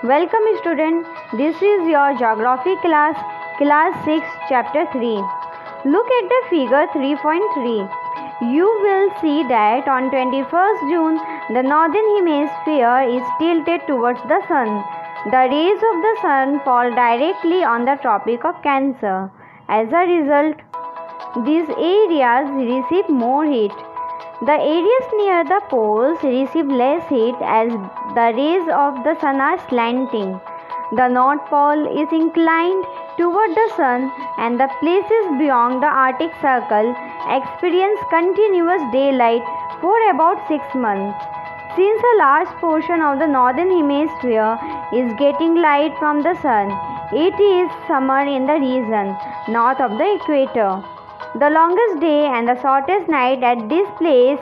Welcome student, this is your geography class 6 chapter 3. Look at the figure 3.3. You will see that on 21st June the northern hemisphere is tilted towards the sun. The rays of the sun fall directly on the Tropic of Cancer. As a result, these areas receive more heat. The areas near the poles receive less heat as the rays of the sun are slanting. The North Pole is inclined toward the sun, and the places beyond the Arctic Circle experience continuous daylight for about 6 months. Since a large portion of the northern hemisphere is getting light from the sun, it is summer in the region north of the equator. The longest day and the shortest night at this place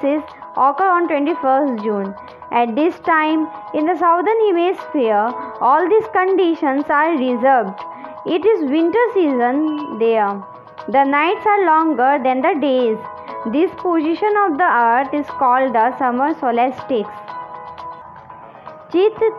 occur on 21st June. At this time in the southern hemisphere, all these conditions are reserved. It is winter season there. The nights are longer than the days. This position of the earth is called the summer solstice. चित्र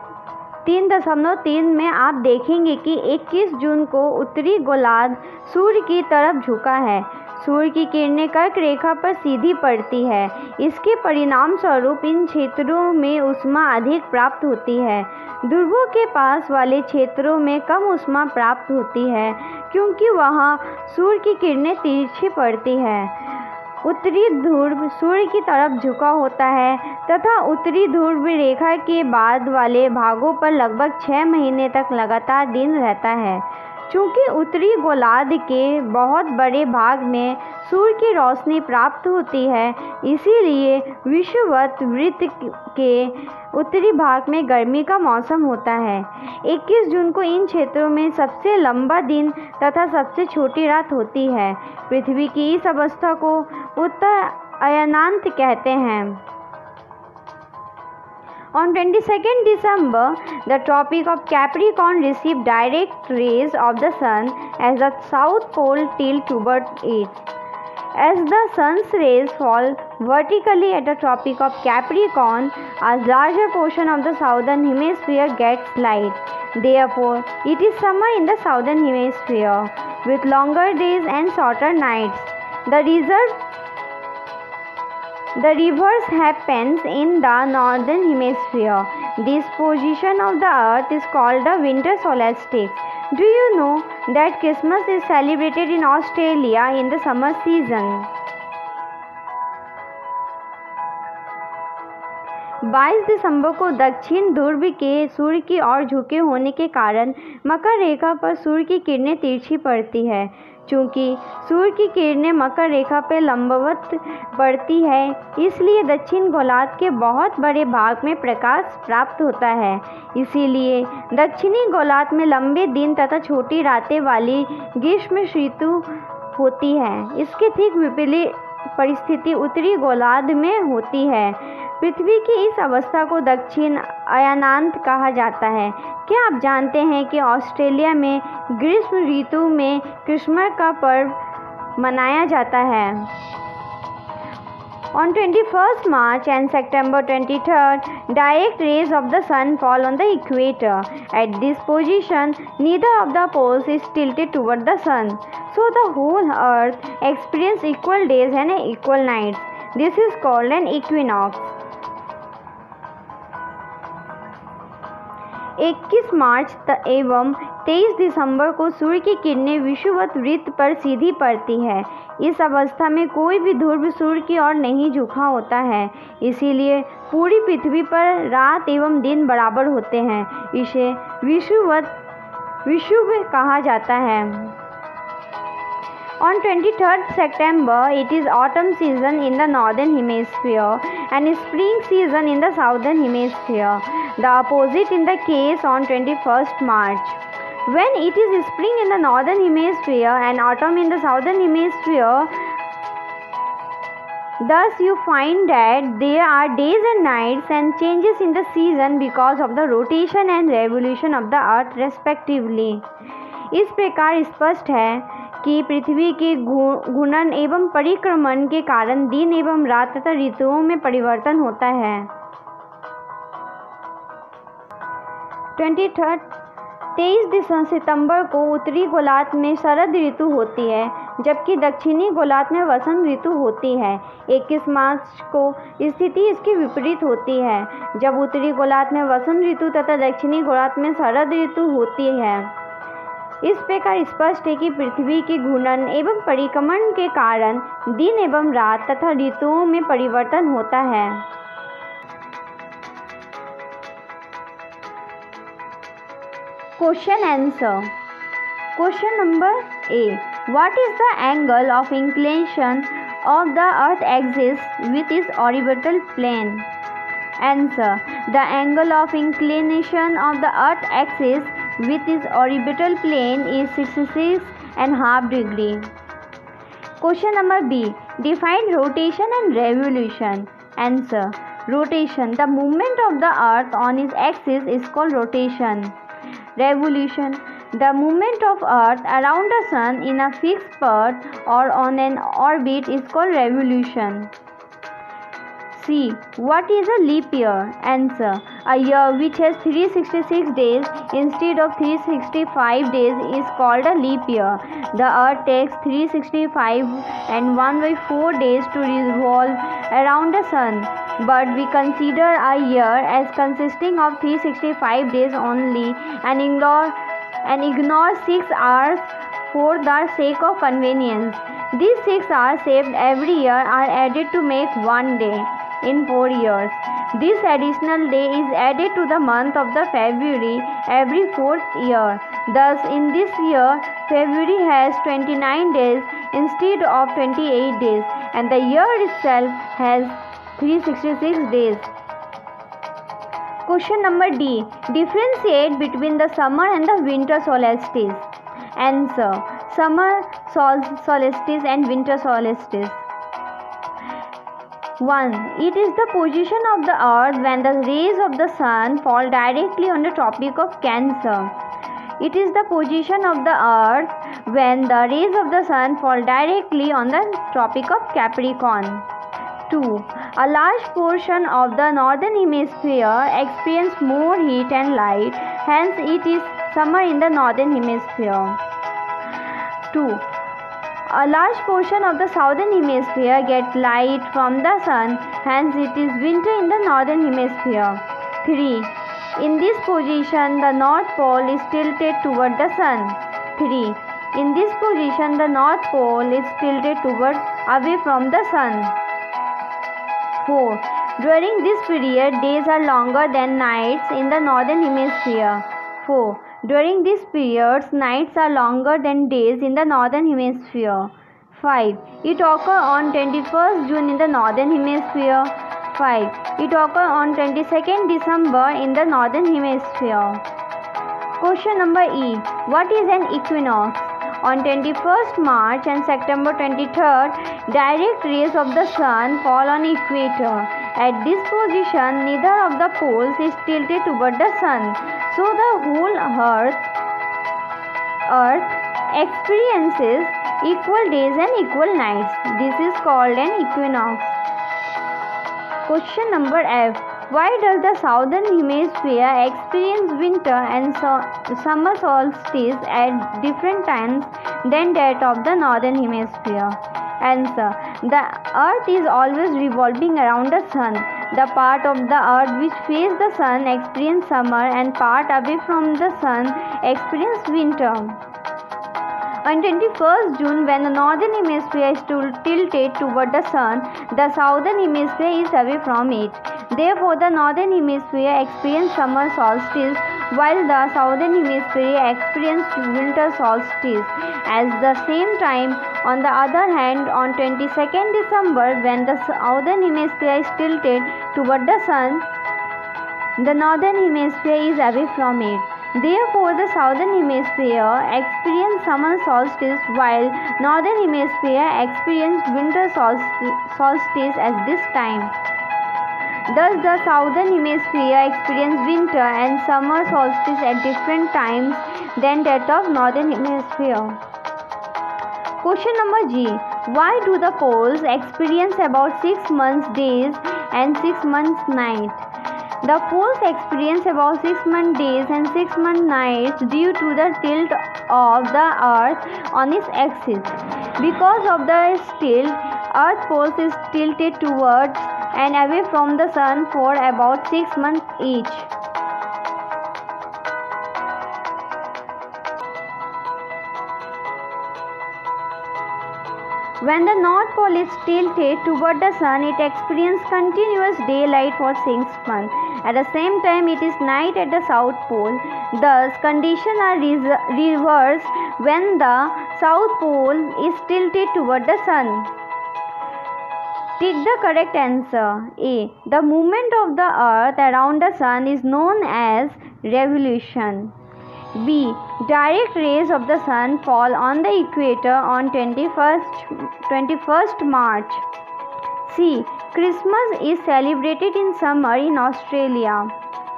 3.3 में आप देखेंगे कि 21 जून को उत्तरी गोलार्ध सूर्य की तरफ झुका है। सूर्य की किरणें कर्क रेखा पर सीधी पड़ती है। इसके परिणाम स्वरूप इन क्षेत्रों में ऊष्मा अधिक प्राप्त होती है। ध्रुवों के पास वाले क्षेत्रों में कम ऊष्मा प्राप्त होती है क्योंकि वहां सूर्य की किरणें तिरछी पड़ती हैं। उत्तरी ध्रुव सूर्य की तरफ झुका होता है तथा उत्तरी ध्रुव रेखा के बाद वाले भागों पर लगभग 6 महीने तक लगातार दिन रहता है। चूँकि उत्तरी गोलार्ध के बहुत बड़े भाग में सूर्य की रोशनी प्राप्त होती है, इसीलिए विषुवत वृत्त के उत्तरी भाग में गर्मी का मौसम होता है। 21 जून को इन क्षेत्रों में सबसे लंबा दिन तथा सबसे छोटी रात होती है। पृथ्वी की इस अवस्था को उत्तर अयनांत कहते हैं। On 22nd December, the Tropic of Capricorn received direct rays of the sun as the south pole tilts toward it. As the sun's rays fall vertically at the Tropic of Capricorn, a larger portion of the southern hemisphere gets light. Therefore, it is summer in the southern hemisphere, with longer days and shorter nights. The reverse happens in the northern hemisphere. This position of the earth is called the winter solstice. Do you know that Christmas is celebrated in Australia in the summer season? 22 दिसंबर को दक्षिण ध्रुव के सूर्य की ओर झुके होने के कारण मकर रेखा पर सूर्य की किरणें तिरछी पड़ती है। चूँकि सूर्य की किरणें मकर रेखा पर लंबवत पड़ती है, इसलिए दक्षिण गोलार्ध के बहुत बड़े भाग में प्रकाश प्राप्त होता है। इसीलिए दक्षिणी गोलार्ध में लंबे दिन तथा छोटी रातें वाली ग्रीष्म ऋतु होती है। इसके ठीक विपरीत परिस्थिति उत्तरी गोलार्ध में होती है। पृथ्वी की इस अवस्था को दक्षिण अयनांत कहा जाता है। क्या आप जानते हैं कि ऑस्ट्रेलिया में ग्रीष्म ऋतु में क्रिसमस का पर्व मनाया जाता है? On 21st March and September 23rd, direct rays of the sun fall on the equator. At this position, neither of the poles is tilted toward the sun, so the whole earth experiences equal days and equal nights. This is called an equinox. 21 मार्च एवं 23 दिसंबर को सूर्य की किरणें विषुवत वृत्त पर सीधी पड़ती है। इस अवस्था में कोई भी ध्रुव सूर्य की ओर नहीं झुका होता है, इसीलिए पूरी पृथ्वी पर रात एवं दिन बराबर होते हैं। इसे विषुव कहा जाता है। On 23rd September, it is autumn season in the northern hemisphere and spring season in the southern hemisphere. The opposite in the case on 21st March. When it is spring in the northern hemisphere and autumn in the southern hemisphere, thus you find that there are days and nights and changes in the season because of the rotation and revolution of the earth respectively. इस प्रकार स्पष्ट है कि पृथ्वी के घूर्णन एवं परिक्रमण के कारण दिन एवं रात तथा ऋतुओं में परिवर्तन होता है। 23 सितंबर को उत्तरी गोलार्ध में शरद ऋतु होती है, जबकि दक्षिणी गोलार्ध में वसंत ऋतु होती है। 21 मार्च को स्थिति इसकी विपरीत होती है, जब उत्तरी गोलार्ध में वसंत ऋतु तथा दक्षिणी गोलार्ध में शरद ऋतु होती है। इस प्रकार स्पष्ट है कि पृथ्वी के घूर्णन एवं परिक्रमण के कारण दिन एवं रात तथा ऋतुओं में परिवर्तन होता है। Question answer. Question number A. What is the angle of inclination of the Earth axis with its orbital plane? Answer. The angle of inclination of the Earth axis with its orbital plane is 66.5 degree. Question number B. Define rotation and revolution. Answer. Rotation. The movement of the Earth on its axis is called rotation. Revolution. The movement of Earth around the Sun in a fixed path or on an orbit is called revolution. C. What is a leap year? Answer. A year which has 366 days instead of 365 days is called a leap year. The Earth takes 365 and 1/4 days to revolve around the Sun, but we consider a year as consisting of 365 days only and ignore 6 hours for the sake of convenience. These 6 hours saved every year are added to make one day in 4 years. This additional day is added to the month of the February every 4th year. Thus, in this year, February has 29 days instead of 28 days, and the year itself has 366 days. Question number D. Differentiate between the summer and the winter solstice. Answer. Summer solstice and winter solstice. 1. It is the position of the Earth when the rays of the Sun fall directly on the Tropic of Cancer. It is the position of the Earth when the rays of the Sun fall directly on the Tropic of Capricorn. 2. A large portion of the northern hemisphere experience more heat and light, hence it is summer in the northern hemisphere. 2. A large portion of the southern hemisphere gets light from the sun, hence it is winter in the northern hemisphere. 3. In this position, the North Pole is tilted toward the sun. 3. In this position, the North Pole is tilted toward away from the sun. 4. During this period, days are longer than nights in the northern hemisphere. 4. During this period, nights are longer than days in the northern hemisphere. 5. It occurs on 21st June in the northern hemisphere. 5. It occurs on 22nd December in the northern hemisphere. Question number E. What is an equinox? On 21st March and September 23rd, direct rays of the sun fall on equator. At this position, neither of the poles is tilted toward the sun, so the whole Earth experiences equal days and equal nights. This is called an equinox. Question number F. Why does the southern hemisphere experience winter and summer solstice at different times than that of the northern hemisphere? Answer. The Earth is always revolving around the sun. The part of the Earth which faces the sun experiences summer and part away from the sun experiences winter. On 21st June, when the northern hemisphere is tilted toward the sun, the southern hemisphere is away from it. Therefore, the northern hemisphere experiences summer solstice, while the southern hemisphere experiences winter solstice. At the same time, on the other hand, on 22nd December, when the southern hemisphere is tilted toward the sun, the northern hemisphere is away from it. Therefore, the southern hemisphere experiences summer solstice, while northern hemisphere experiences winter solstice at this time. Thus, the southern hemisphere experiences winter and summer solstice at different times than that of northern hemisphere. Question number G. Why do the poles experience about 6 months days and 6 months night? The poles experience about 6 month days and 6 month nights due to the tilt of the earth on its axis. Because of the tilt, earth poles is tilted towards and away from the sun for about 6 months each. When the North Pole is tilted toward the sun, it experiences continuous daylight for 6 months. At the same time, it is night at the South Pole. Thus, conditions are reversed when the South Pole is tilted toward the sun. Take the correct answer. A. The movement of the earth around the sun is known as revolution. B. Direct rays of the sun fall on the equator on 21st March. C. Christmas is celebrated in summer in Australia.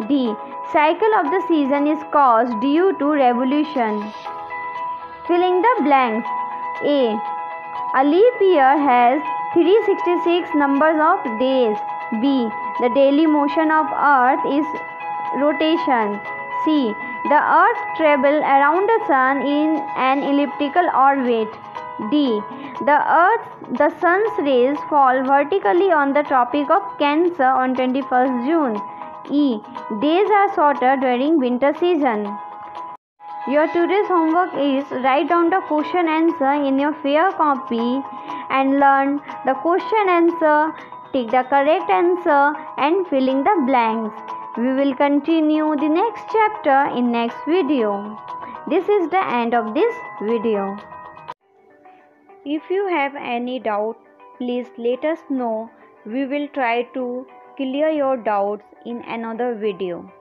D. Cycle of the season is caused due to revolution. Filling the blanks. A. A leap year has 366 numbers of days. B. The daily motion of earth is rotation. C. The earth travels around the sun in an elliptical orbit. D. The sun's rays fall vertically on the Tropic of Cancer on 21st June. E. Days are shorter during winter season. Your today's homework is write down the question answer in your fair copy and learn the question answer, take the correct answer and fill in the blanks. We will continue the next chapter in next video. This is the end of this video. If you have any doubt, please let us know. We will try to clear your doubts in another video.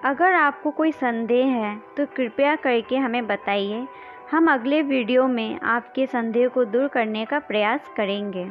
अगर आपको कोई संदेह है तो कृपया करके हमें बताइए। हम अगले वीडियो में आपके संदेह को दूर करने का प्रयास करेंगे।